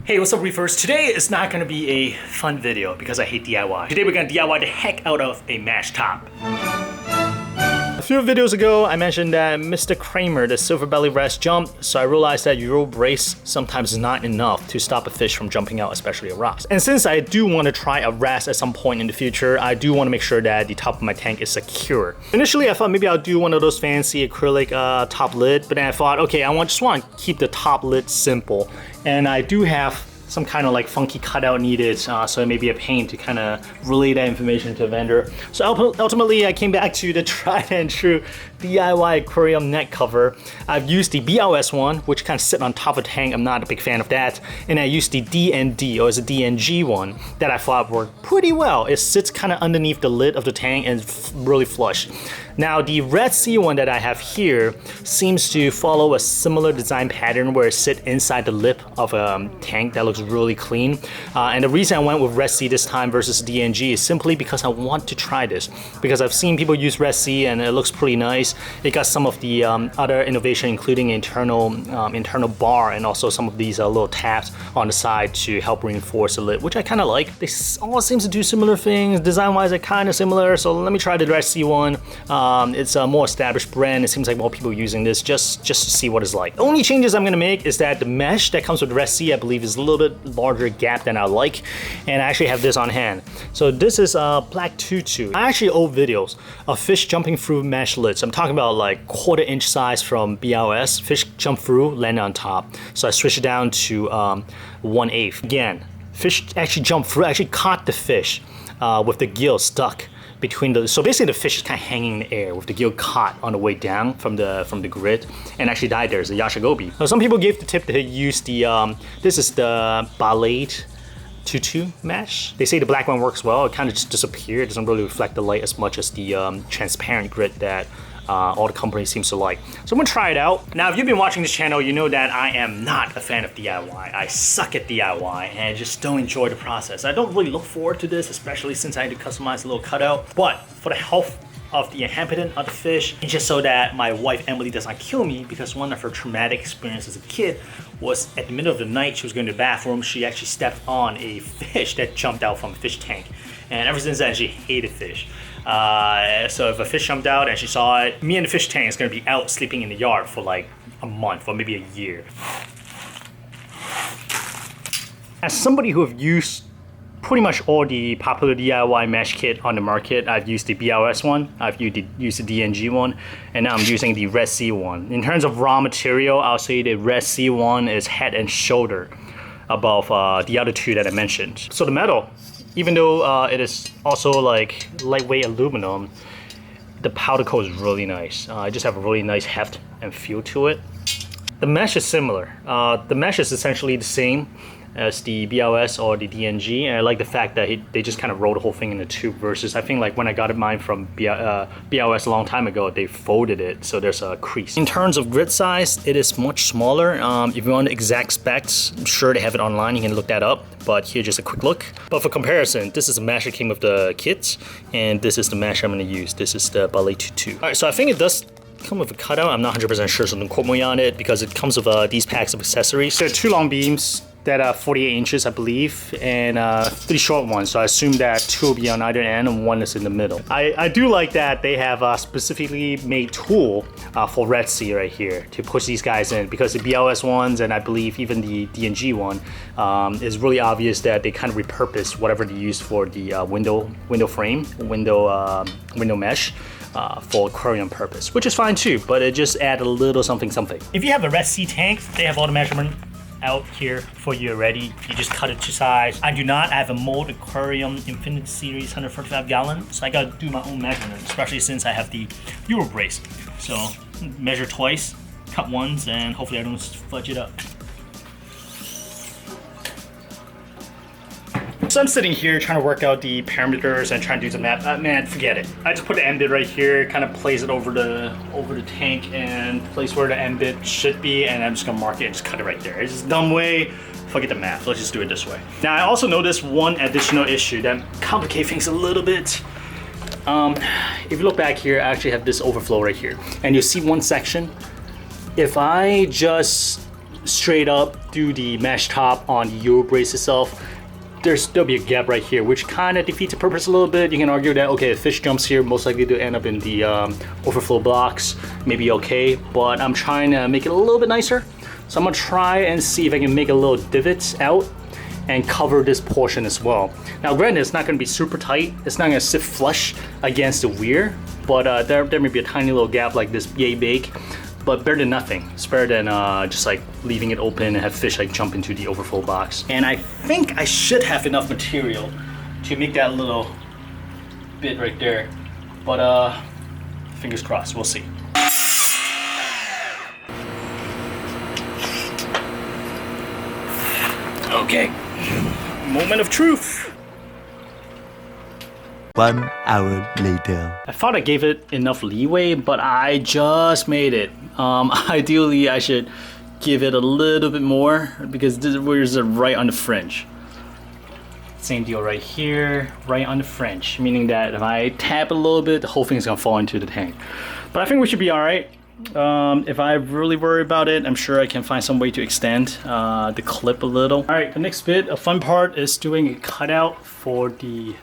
Hey, what's up, Reefers? Today is not going to be a fun video because I hate DIY. Today we're going to DIY the heck out of a mesh top. A few videos ago, I mentioned that Mr. Kramer, the silver belly wrasse, jumped, so I realized that Euro brace sometimes is not enough to stop a fish from jumping out, especially a wrasse. And since I do want to try a wrasse at some point in the future, I do want to make sure that the top of my tank is secure. Initially, I thought maybe I'll do one of those fancy acrylic top lid, but then I thought, okay, I just want to keep the top lid simple. And I do have some kind of like funky cutout needed, so it may be a pain to kind of relay that information to a vendor. So ultimately, I came back to the tried and true DIY aquarium neck cover. I've used the BLS one, which kind of sit on top of the tank. I'm not a big fan of that. And I used the DND, or is it DNG one, that I thought worked pretty well. It sits kind of underneath the lid of the tank and really flush. Now the Red Sea one that I have here seems to follow a similar design pattern where it sits inside the lip of a tank that looks really clean. And the reason I went with Red Sea this time versus DNG is simply because I want to try this. Because I've seen people use Red Sea and it looks pretty nice. It got some of the other innovation, including internal bar and also some of these little tabs on the side to help reinforce the lid, which I kind of like. They all seem to do similar things. Design-wise, they're kind of similar. So let me try the Red Sea one. It's a more established brand. It seems like more people using this just to see what it's like. The only changes I'm gonna make is that the mesh that comes with the Red Sea, I believe, is a little bit larger gap than I like, and I actually have this on hand. So this is a black tutu. I actually owe videos of fish jumping through mesh lids. I'm talking about like 1/4 inch size from BLS. Fish jump through, land on top. So I switched it down to 1/8. Again, fish actually jumped through, actually caught the fish with the gill stuck between the, so basically the fish is kind of hanging in the air with the gill caught on the way down from the grid and actually died there. It's a Yashagobi. So some people gave the tip to use the, this is the ballet tutu mesh. They say the black one works well. It kind of just disappeared. It doesn't really reflect the light as much as the transparent grid that all the company seems to like. So I'm gonna try it out. Now, if you've been watching this channel, you know that I am not a fan of DIY. I suck at DIY and I just don't enjoy the process. I don't really look forward to this, especially since I had to customize a little cutout. But for the health of the inhabitant of the fish, and just so that my wife Emily does not kill me, because one of her traumatic experiences as a kid was at the middle of the night, she was going to the bathroom, she actually stepped on a fish that jumped out from a fish tank. And ever since then, she hated fish. So if a fish jumped out and she saw it, me and the fish tank is gonna be out sleeping in the yard for like a month or maybe a year. As somebody who have used pretty much all the popular DIY mesh kit on the market, I've used the BLS one, I've used the DNG one, and now I'm using the Red Sea one. In terms of raw material, I'll say the Red Sea one is head and shoulder above the other two that I mentioned. So the metal, even though it is also like lightweight aluminum, the powder coat is really nice. I just have a really nice heft and feel to it. The mesh is similar. The mesh is essentially the same as the BLS or the DNG, and I like the fact that they just kind of roll the whole thing into two versus I think like when I got mine from BLS a long time ago, they folded it so there's a crease. In terms of grid size, it is much smaller. If you want the exact specs, I'm sure they have it online, you can look that up, but here's just a quick look. But for comparison, this is the mesh that came with the kit, and this is the mesh I'm going to use. This is the Ballet Tutu. Alright, so I think it does come with a cutout. I'm not 100% sure, so don't quote me on it, because it comes with these packs of accessories. There are 2 long beams that are 48 inches, I believe, and 3 short ones. So I assume that 2 will be on either end and 1 is in the middle. I do like that they have a specifically made tool for Red Sea right here to push these guys in, because the BLS ones and I believe even the DNG one is really obvious that they kind of repurpose whatever they use for the window frame, window mesh. For aquarium purpose, which is fine too, but it just adds a little something. If you have a Red Sea tank, they have all the measurement out here for you already. You just cut it to size. I do not. I have a Mold Aquarium Infinite Series 145 gallon, so I gotta do my own measurement, especially since I have the Euro brace. So measure twice, cut once, and hopefully I don't fudge it up. So I'm sitting here trying to work out the parameters and trying to do some math. Man, forget it. I just put the end bit right here, kind of place it over the tank and place where the end bit should be, and I'm just gonna mark it and just cut it right there. It's just a dumb way. Forget the math. Let's just do it this way. Now I also noticed one additional issue that complicates things a little bit. If you look back here, I actually have this overflow right here, and you'll see one section. If I just straight up do the mesh top on the Euro brace itself, there'll be a gap right here, which kind of defeats the purpose a little bit. You can argue that, okay, if fish jumps here, most likely to end up in the overflow blocks, maybe okay, but I'm trying to make it a little bit nicer. So I'm gonna try and see if I can make a little divots out and cover this portion as well. Now granted, it's not gonna be super tight, it's not gonna sit flush against the weir, but there may be a tiny little gap like this, yay big, but better than nothing. It's better than just like leaving it open and have fish like jump into the overflow box. And I think I should have enough material to make that little bit right there, but fingers crossed, we'll see. Okay, moment of truth. 1 hour later. I thought I gave it enough leeway, but I just made it. Ideally, I should give it a little bit more because this is right on the fringe. Same deal right here, right on the fringe, meaning that if I tap it a little bit, the whole thing's gonna fall into the tank. But I think we should be all right. If I really worry about it, I'm sure I can find some way to extend the clip a little. All right, the next bit, a fun part is doing a cutout for the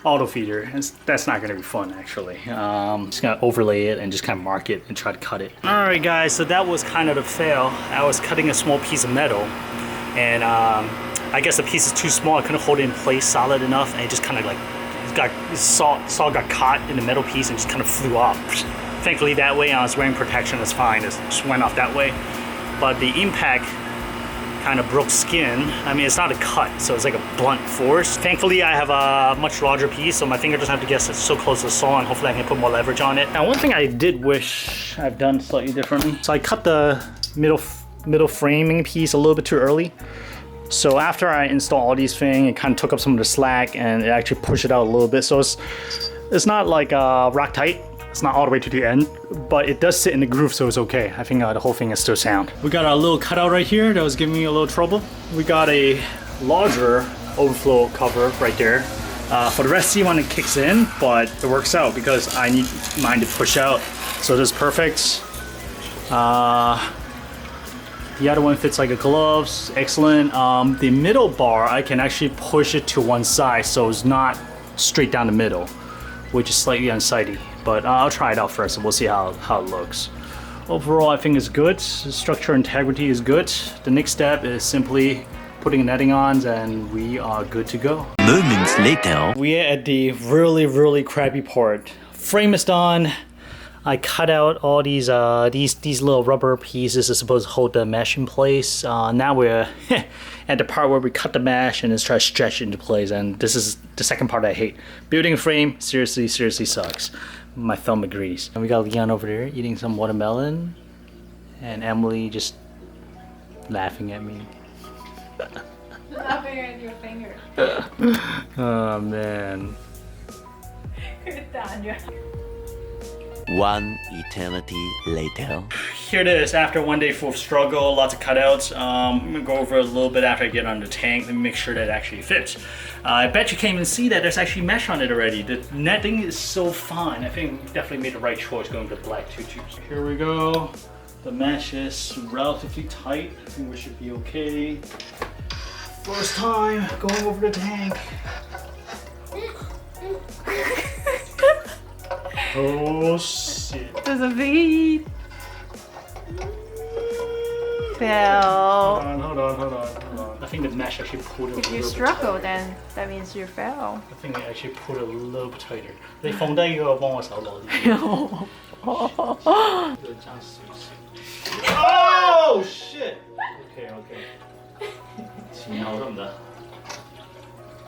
auto feeder. That's not gonna be fun actually. Just gonna overlay it and just kind of mark it and try to cut it. All right guys, so that was kind of the fail. I was cutting a small piece of metal and I guess the piece is too small. I couldn't hold it in place solid enough and it just kind of like, saw got caught in the metal piece and just kind of flew off. Thankfully that way I was wearing protection, it's fine, it just went off that way. But the impact kind of broke skin. I mean, it's not a cut, so it's like a blunt force. Thankfully, I have a much larger piece, so my finger doesn't have to get so close to the saw, and hopefully I can put more leverage on it. Now, one thing I did wish I've done slightly differently. So I cut the middle framing piece a little bit too early. So after I install all these things, it kind of took up some of the slack, and it actually pushed it out a little bit. So it's not like rock tight. It's not all the way to the end, but it does sit in the groove, so it's okay. I think the whole thing is still sound. We got our little cutout right here that was giving me a little trouble. We got a larger overflow cover right there. For the rest, see when it kicks in, but it works out because I need mine to push out. So this is perfect. The other one fits like a glove, excellent. The middle bar, I can actually push it to one side, so it's not straight down the middle, which is slightly unsightly. But I'll try it out first and we'll see how it looks. Overall, I think it's good. The structure integrity is good. The next step is simply putting netting on and we are good to go. Moments later. We are at the really crappy part. Frame is done. I cut out all these little rubber pieces that's supposed to hold the mesh in place. Now we're at the part where we cut the mesh and just try to stretch it into place. And this is the second part I hate. Building a frame seriously sucks. My thumb agrees. And we got Leon over there eating some watermelon, and Emily just laughing at me. Laughing at your finger. Oh man. 1 eternity later. Here it is, after one day full of struggle, lots of cutouts. I'm gonna go over a little bit after I get on the tank and make sure that it actually fits. I bet you can't even see that there's actually mesh on it already. The netting is so fine. I think we definitely made the right choice going with the black tutus. Here we go. The mesh is relatively tight. I think we should be okay. First time going over the tank. Oh shit. There's a bead. Fell. Hold on. I think the mesh actually pulled it a little bit tighter. If you struggle, then that means you fell. I think it actually pulled it a little bit tighter. 你放低個幫我手攞啲。Oh shit! Okay. 前後得唔得？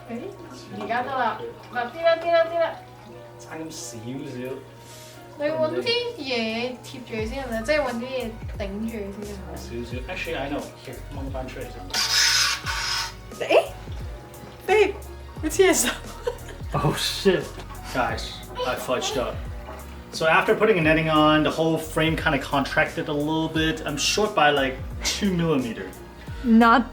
而家得啦，嗱啲啦。差咁少少。你揾啲嘢貼住佢先係咪？即係揾啲嘢頂住佢先係咪？少少。Actually, I know. Here, 掹翻出嚟先。誒 ，babe，你黐手。Oh shit! Guys, I fudged up. So after putting a netting on, the whole frame kind of contracted a little bit. I'm short by like 2 millimeters. Not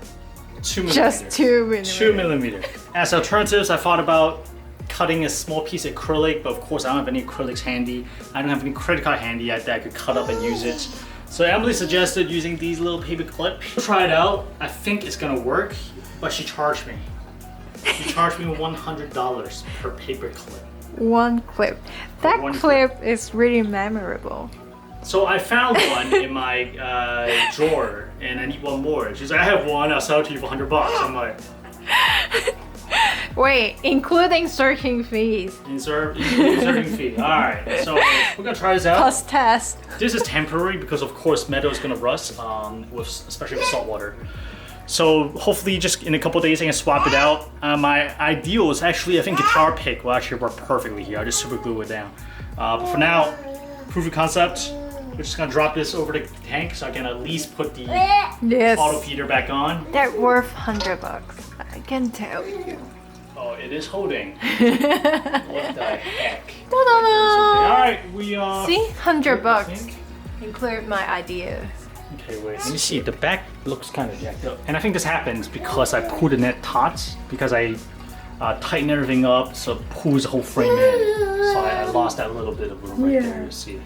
2 millimeters. just 2 millimeters. 2 millimeters. As alternatives, I thought about cutting a small piece of acrylic, but of course I don't have any acrylics handy. I don't have any credit card handy that I could cut up and use it. So Emily suggested using these little paper clips. Try it out. I think it's gonna work, but she charged me. She charged me $100 per paper clip. One clip. That clip is really memorable. So I found one in my drawer, and I need one more. She's like, I have one. I'll sell it to you for $100. I'm like, wait, including searching fees. Inserting fee. All right. So we're gonna try this out. Plus test. This is temporary because of course metal is gonna rust, especially with salt water. So hopefully just in a couple of days I can swap it out. My ideal is actually, I think guitar pick will actually work perfectly here. I'll just super glue it down. But for now, proof of concept. We're just gonna drop this over the tank so I can at least put the auto feeder back on. They're worth $100. I can tell you. Oh, it is holding. What the heck? Ta-da! Alright, we are... See? $100. Include my idea. Okay, wait. Let me see. The back looks kind of jacked up. And I think this happens because I pulled the net taut, because I tighten everything up so it pulls the whole frame in. So I lost that little bit of room right there, you see.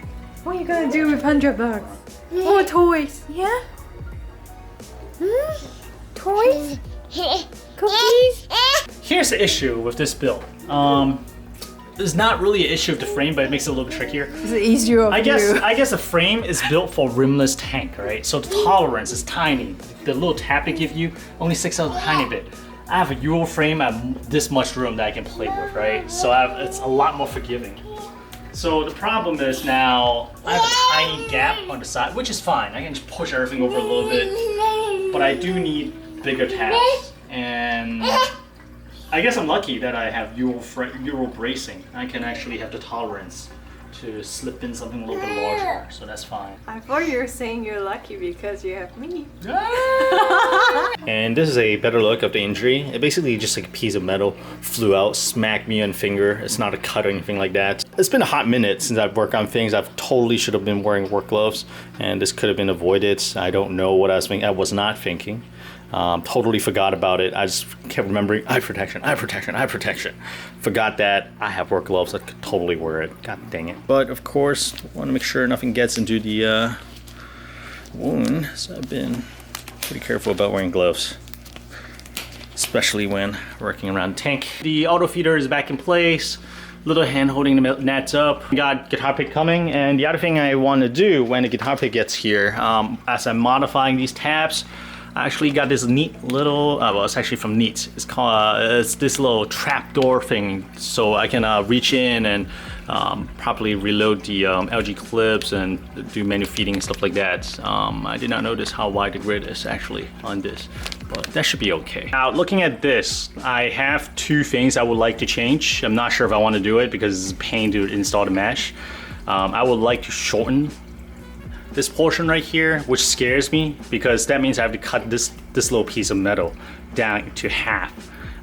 What are you gonna do with $100? More toys, yeah? Toys? Cookies? Here's the issue with this build. It's not really an issue of the frame, but it makes it a little bit trickier. It's easier of I guess the frame is built for rimless tank, right? So the tolerance is tiny. The little tap they give you only sticks out a tiny bit. I have a Euro frame, I have this much room that I can play with, right? So it's a lot more forgiving. So the problem is now I have a tiny gap on the side, which is fine. I can just push everything over a little bit, but I do need bigger tabs. And I guess I'm lucky that I have Euro bracing. I can actually have the tolerance to slip in something a little bit larger, so that's fine. I thought you were saying you're lucky because you have me. And this is a better look of the injury. It basically just like a piece of metal flew out, smacked me on finger. It's not a cut or anything like that. It's been a hot minute since I've worked on things. I've totally should have been wearing work gloves, and this could have been avoided. I don't know what I was thinking. I was not thinking. Totally forgot about it. I just kept remembering eye protection, eye protection, eye protection. Forgot that I have work gloves. I could totally wear it. God dang it. But of course, want to make sure nothing gets into the wound. So I've been pretty careful about wearing gloves, especially when working around the tank. The auto feeder is back in place. Little hand holding the nets up. We got guitar pick coming, and the other thing I want to do when the guitar pick gets here, as I'm modifying these tabs, I actually got this neat little, well, it's actually from Neat. It's called, it's this little trapdoor thing, so I can reach in and properly reload the LG clips and do menu feeding and stuff like that. I did not notice how wide the grid is actually on this, but that should be okay. Now, looking at this, I have two things I would like to change. I'm not sure if I want to do it because it's a pain to install the mesh. I would like to shorten this portion right here, which scares me because that means I have to cut this little piece of metal down to half.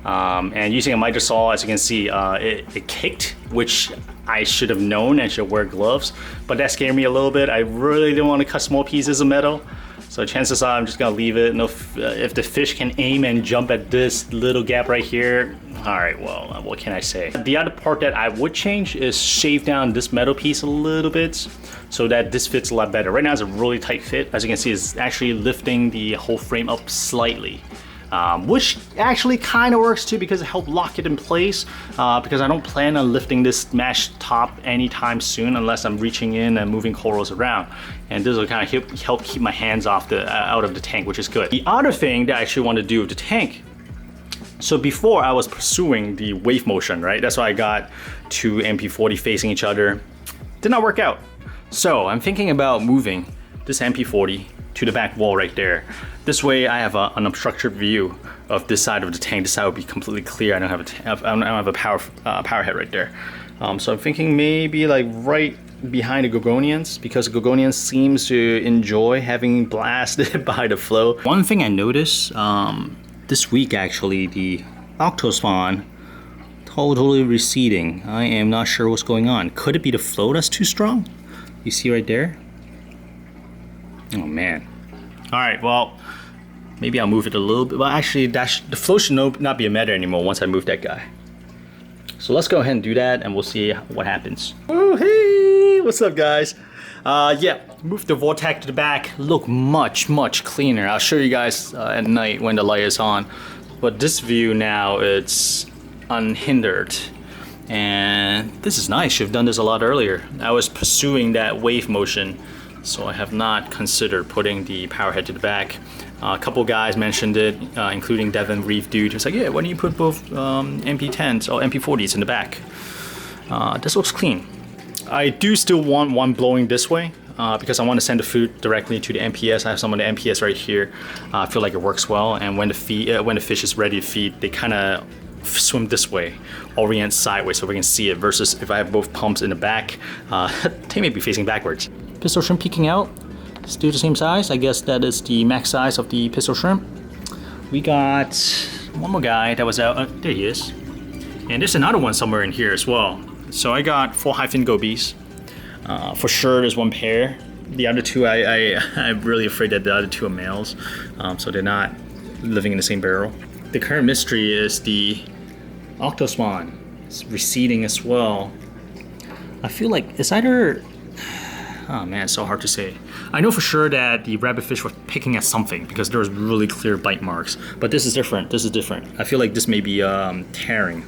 And using a miter saw, as you can see, it kicked, which I should have known and should wear gloves, but that scared me a little bit. I really didn't want to cut small pieces of metal. So chances are I'm just gonna leave it. No, if the fish can aim and jump at this little gap right here, all right, well, what can I say? The other part that I would change is shave down this metal piece a little bit so that this fits a lot better. Right now it's a really tight fit. As you can see, it's actually lifting the whole frame up slightly. Which actually kind of works too because it helped lock it in place, because I don't plan on lifting this mesh top anytime soon unless I'm reaching in and moving corals around. And this will kind of help keep my hands off out of the tank, which is good. The other thing that I actually want to do with the tank, so before I was pursuing the wave motion, right? That's why I got two MP40 facing each other. Did not work out. So I'm thinking about moving this MP40 to the back wall right there. This way I have an unobstructed view of this side of the tank. This side will be completely clear. I don't have a power head right there. So I'm thinking maybe like right behind the Gorgonians, because Gorgonians seems to enjoy having blasted by the flow. One thing I noticed this week actually, the Octospawn totally receding. I am not sure what's going on. Could it be the flow that's too strong? You see right there? Oh man. All right, well, maybe I'll move it a little bit. Well, actually, the flow should not be a matter anymore once I move that guy. So let's go ahead and do that, and we'll see what happens. Oh, hey, what's up, guys? Yeah, move the vortex to the back, look much cleaner. I'll show you guys at night when the light is on. But this view now, it's unhindered. And this is nice, should have done this a lot earlier. I was pursuing that wave motion, so I have not considered putting the power head to the back. A couple guys mentioned it, including Devin Reef Dude. It's like, yeah, why don't you put both MP10s or MP40s in the back? This looks clean. I do still want one blowing this way because I want to send the food directly to the MPS. I have some of the MPS right here. I feel like it works well, and when the fish is ready to feed, they kind of swim this way, orient sideways so we can see it, versus if I have both pumps in the back, they may be facing backwards. Pistol shrimp peeking out, still the same size. I guess that is the max size of the pistol shrimp. We got one more guy that was out, there he is. And there's another one somewhere in here as well. So I got 4 hyphen gobies. For sure there's one pair. The other two, I'm really afraid that the other two are males, so they're not living in the same barrel. The current mystery is the Octoswan. It's receding as well. I feel like it's either, oh man, it's so hard to say. I know for sure that the rabbitfish was picking at something because there was really clear bite marks, but this is different. This is different. I feel like this may be tearing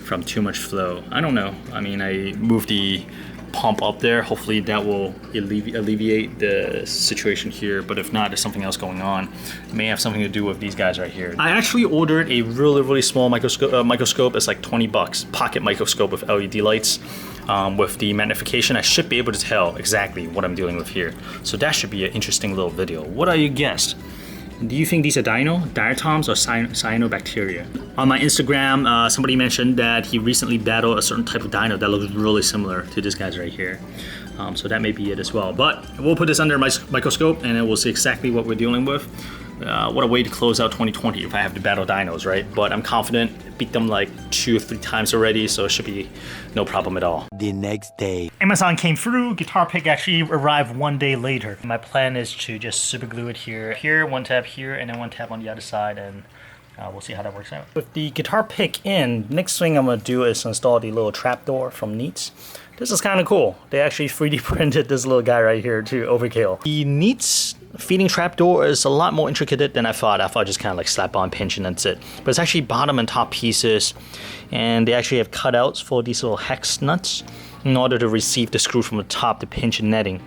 from too much flow. I don't know. I mean, I moved the pump up there. Hopefully that will alleviate the situation here, but if not, there's something else going on. It may have something to do with these guys right here. I actually ordered a really small microscope. It's like 20 bucks, pocket microscope with LED lights. With the magnification, I should be able to tell exactly what I'm dealing with here. So that should be an interesting little video. What are your guess? Do you think these are Dino, Diatoms, or Cyanobacteria? On my Instagram, somebody mentioned that he recently battled a certain type of dino that looks really similar to this guy's right here. So that may be it as well. But we'll put this under a microscope and then we'll see exactly what we're dealing with. What a way to close out 2020 if I have to battle dinos, right? But I'm confident, beat them like 2 or 3 times already, so it should be no problem at all. The next day. Amazon came through, guitar pick actually arrived 1 day later. My plan is to just super glue it here, 1 tab here, and then 1 tab on the other side, and we'll see how that works out. With the guitar pick in, next thing I'm gonna do is install the little trapdoor from Neats. This is kind of cool. They actually 3D printed this little guy right here too, overkill. The Neats feeding trapdoor is a lot more intricate than I thought. I thought just kind of like slap on, pinch, and that's it. But it's actually bottom and top pieces, and they actually have cutouts for these little hex nuts in order to receive the screw from the top to pinch and netting.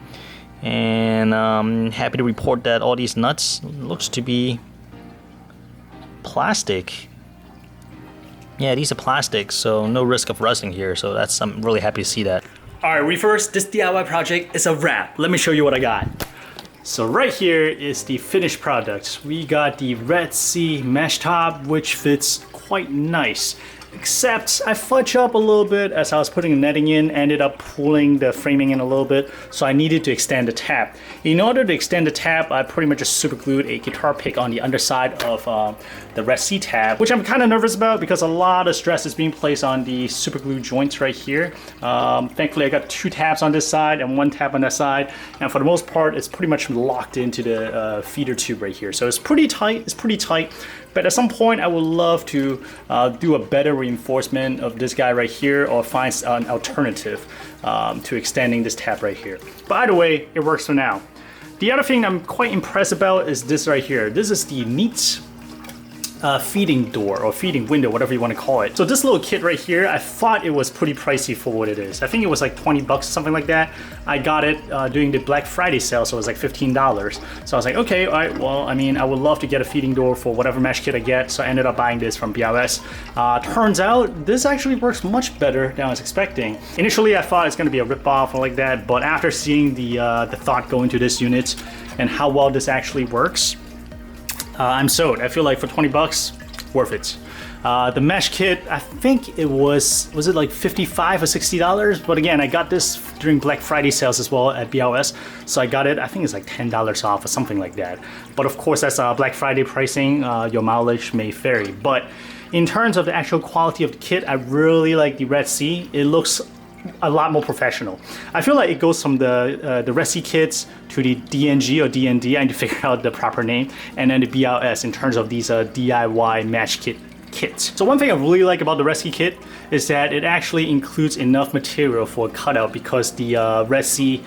And I'm happy to report that all these nuts looks to be plastic. Yeah, these are plastic, so no risk of rusting here, so I'm really happy to see that. Alright, Reefers, this DIY project is a wrap. Let me show you what I got. So right here is the finished product. We got the Red Sea mesh top, which fits quite nice. Except I fudged up a little bit as I was putting the netting in, ended up pulling the framing in a little bit, so I needed to extend the tab. In order to extend the tab, I pretty much just super glued a guitar pick on the underside of the Red Sea tab, which I'm kind of nervous about because a lot of stress is being placed on the super glue joints right here. Thankfully I got 2 tabs on this side and 1 tab on that side, and for the most part it's pretty much locked into the feeder tube right here. So it's pretty tight, but at some point I would love to do a better reinforcement of this guy right here, or find an alternative to extending this tab right here. But either way, it works for now. The other thing I'm quite impressed about is this right here. This is the Neats feeding door or feeding window, whatever you want to call it. So this little kit right here, I thought it was pretty pricey for what it is. I think it was like 20 bucks, something like that. I got it during the Black Friday sale, so it was like $15. So I was like, okay, all right, well, I mean, I would love to get a feeding door for whatever mesh kit I get, so I ended up buying this from BOS. Turns out, this actually works much better than I was expecting. Initially, I thought it's gonna be a rip-off or like that, but after seeing the thought go into this unit and how well this actually works, I'm sold. I feel like for 20 bucks, worth it. The mesh kit, I think it was it like $55 or $60? But again, I got this during Black Friday sales as well at BOS. So I got it, I think it's like $10 off or something like that. But of course, that's Black Friday pricing. Your mileage may vary. But in terms of the actual quality of the kit, I really like the Red Sea. It looks a lot more professional. I feel like it goes from the Red Sea kits to the DNG or DND, I need to figure out the proper name, and then the BLS in terms of these DIY match kit kit. So one thing I really like about the rescue kit is that it actually includes enough material for a cutout because the Red Sea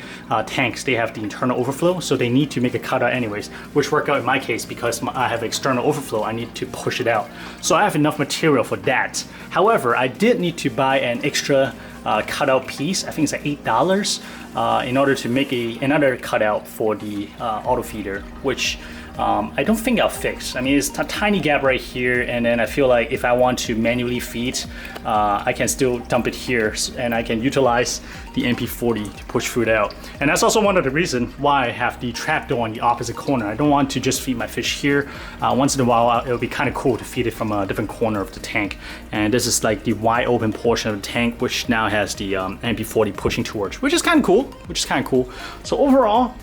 tanks, they have the internal overflow, so they need to make a cutout anyways, which worked out in my case because I have external overflow. I need to push it out. So I have enough material for that. However, I did need to buy an extra cutout piece. I think it's like $8 in order to make another cutout for the auto feeder, which I don't think I'll fix. I mean, it's a tiny gap right here, and then I feel like if I want to manually feed, I can still dump it here, and I can utilize the MP40 to push food out. And that's also one of the reasons why I have the trapdoor on the opposite corner. I don't want to just feed my fish here. Once in a while, it'll be kind of cool to feed it from a different corner of the tank. And this is like the wide open portion of the tank, which now has the MP40 pushing towards, which is kind of cool. So overall,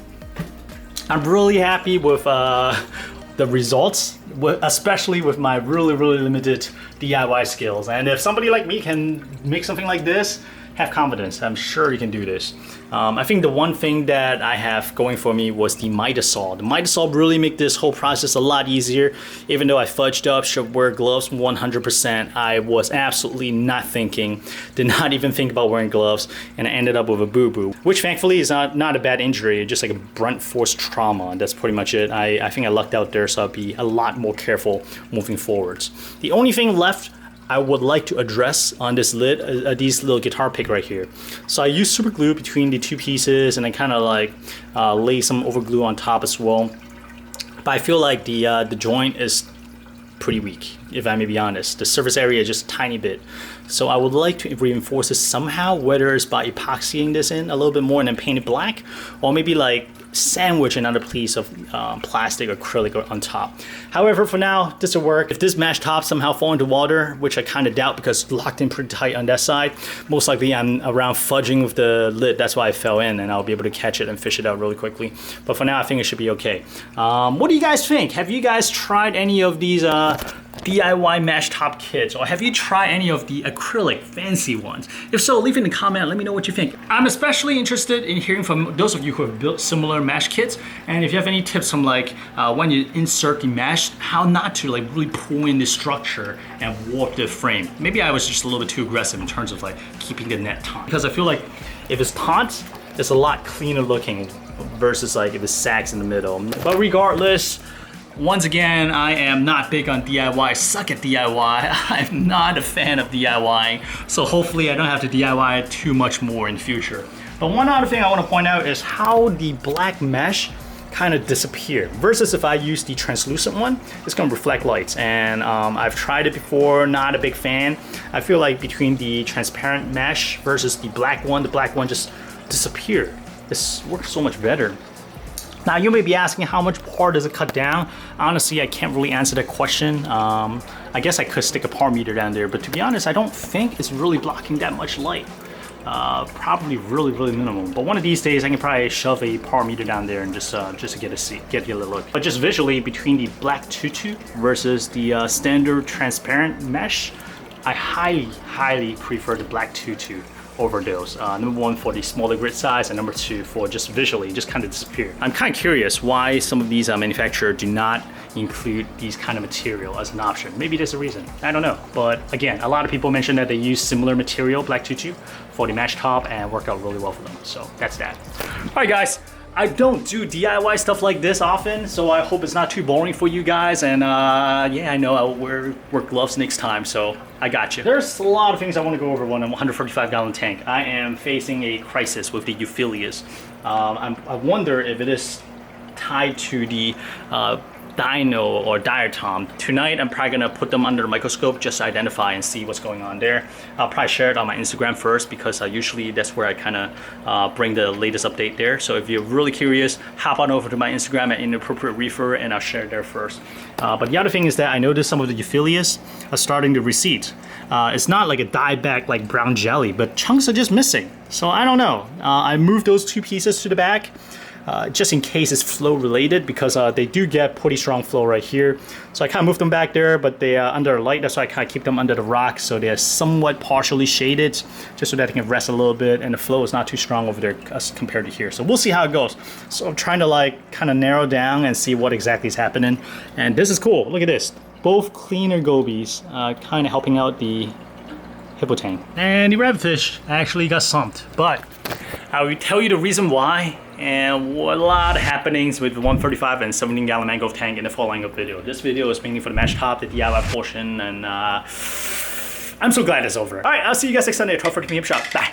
I'm really happy with the results, especially with my really limited DIY skills. And if somebody like me can make something like this, have confidence. I'm sure you can do this. I think the one thing that I have going for me was the miter saw. The miter saw really make this whole process a lot easier. Even though I fudged up, should wear gloves 100%, I was absolutely not thinking, did not even think about wearing gloves, and I ended up with a boo-boo, which thankfully is not a bad injury, just like a blunt force trauma, and that's pretty much it. I think I lucked out there, so I'll be a lot more careful moving forwards. The only thing left I would like to address on this lid are these little guitar pick right here. So I use super glue between the two pieces, and I kind of like lay some over glue on top as well. But I feel like the joint is pretty weak, if I may be honest. The surface area is just a tiny bit. So I would like to reinforce this somehow, whether it's by epoxying this in a little bit more and then paint it black, or maybe like sandwich another piece of plastic or acrylic on top. However, for now, this will work. If this mesh top somehow fall into water, which I kind of doubt because it's locked in pretty tight on that side, most likely I'm around fudging with the lid. That's why I fell in, and I'll be able to catch it and fish it out really quickly. But for now, I think it should be okay. What do you guys think? Have you guys tried any of these DIY mesh top kits, or have you tried any of the acrylic fancy ones? If so, leave it in the comment, let me know what you think. I'm especially interested in hearing from those of you who have built similar mesh kits, and if you have any tips from like when you insert the mesh, how not to like really pull in the structure and warp the frame. Maybe I was just a little bit too aggressive in terms of like keeping the net taut, because I feel like if it's taut, it's a lot cleaner looking versus like if it sags in the middle. But regardless, once again, I am not big on DIY, suck at DIY. I'm not a fan of DIYing, so hopefully I don't have to DIY too much more in the future. But one other thing I want to point out is how the black mesh kind of disappeared versus if I use the translucent one, it's going to reflect lights. And I've tried it before, not a big fan. I feel like between the transparent mesh versus the black one just disappeared. This works so much better. Now you may be asking how much par does it cut down? Honestly, I can't really answer that question. I guess I could stick a par meter down there, but to be honest, I don't think it's really blocking that much light. Probably really minimal. But one of these days I can probably shove a par meter down there and just to get a look. But just visually, between the black tutu versus the standard transparent mesh, I highly prefer the black tutu over those. Number one for the smaller grid size, and number two for just visually just kind of disappear. I'm kind of curious why some of these manufacturers do not include these kind of material as an option. Maybe there's a reason, I don't know. But again, a lot of people mention that they use similar material, black tutu, for the mesh top and work out really well for them. So that's that. All right guys, I don't do DIY stuff like this often, so I hope it's not too boring for you guys. And yeah, I know I'll wear gloves next time, so I got you. There's a lot of things I want to go over when I'm 145-gallon tank. I am facing a crisis with the Euphyllias. I wonder if it is tied to the Dino or Diatom. Tonight I'm probably gonna put them under the microscope just to identify and see what's going on there. I'll probably share it on my Instagram first, because usually that's where I kind of bring the latest update there. So if you're really curious, hop on over to my Instagram at Inappropriate Reefer and I'll share it there first. But the other thing is that I noticed some of the Euphyllias are starting to recede. It's not like a dieback like brown jelly, but chunks are just missing. So I don't know. I moved those two pieces to the back. Just in case it's flow related, because they do get pretty strong flow right here. So I kind of moved them back there, but they are under light. That's why I kind of keep them under the rock, so they're somewhat partially shaded, just so that they can rest a little bit, and the flow is not too strong over there as compared to here. So we'll see how it goes. So I'm trying to like kind of narrow down and see what exactly is happening. And this is cool. Look at this. both cleaner gobies, kind of helping out the hippo tank. And the rabbitfish actually got sumped, but I will tell you the reason why and a lot of happenings with the 135 and 17-gallon mangrove tank in the following video. This video is mainly for the mash top, the DIY portion, and I'm so glad it's over. All right, I'll see you guys next Sunday at 12:30 p.m. shop. Bye.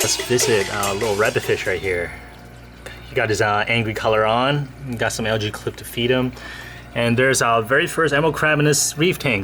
Let's visit little rabbitfish right here. He got his angry color on. Got some algae clip to feed him. And there's our very first emerald crab in this reef tank.